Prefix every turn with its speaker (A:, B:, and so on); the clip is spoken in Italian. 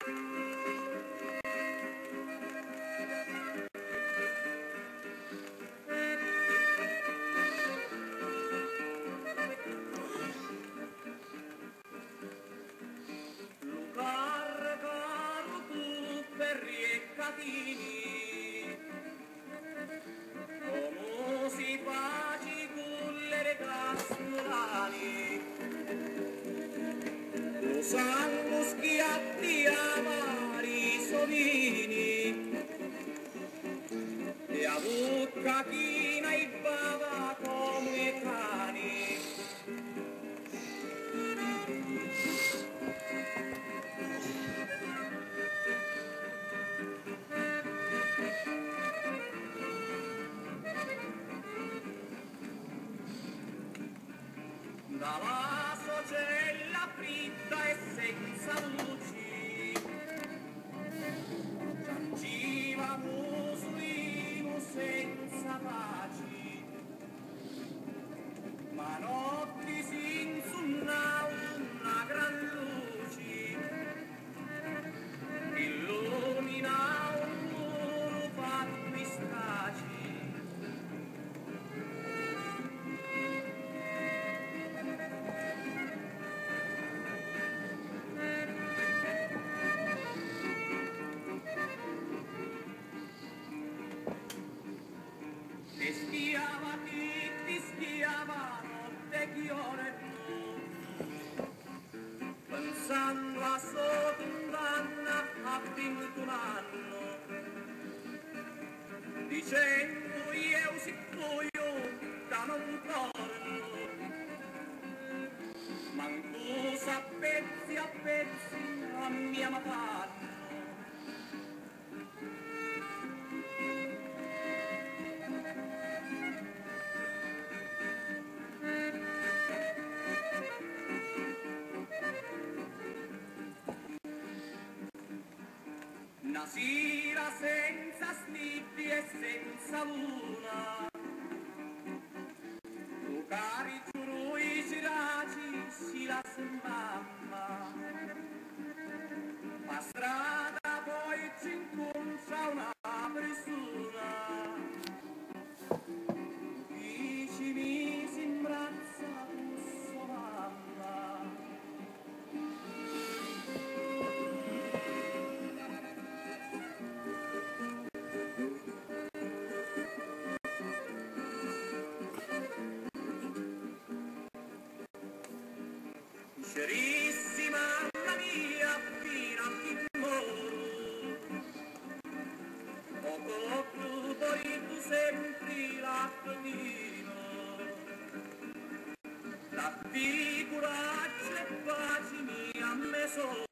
A: Come si face con le cassolani, lo sanno schiatti amari sovini, e a bocca china e bava come cani. Dalla socella fritta e senza luci, giangiva musulino senza paci, ma notti si insunna una gran luce, illumina un muro fatto di straci. E schiava ti schiava notte chioreno, pensando a sua condanna a 21 anni, dicendo io si voglio da non torno, manco a pezzi a mia matanza. Una sera senza snippi e senza luna, tu cari giuro i giraci si la mamma, a strada poi ci incontra una persona, vicini si imbrazza con sua mamma. Carissima mamma mia, fino a chi moro, ho potuto tu sempre l'appetito, la figura e pace mia a me solo.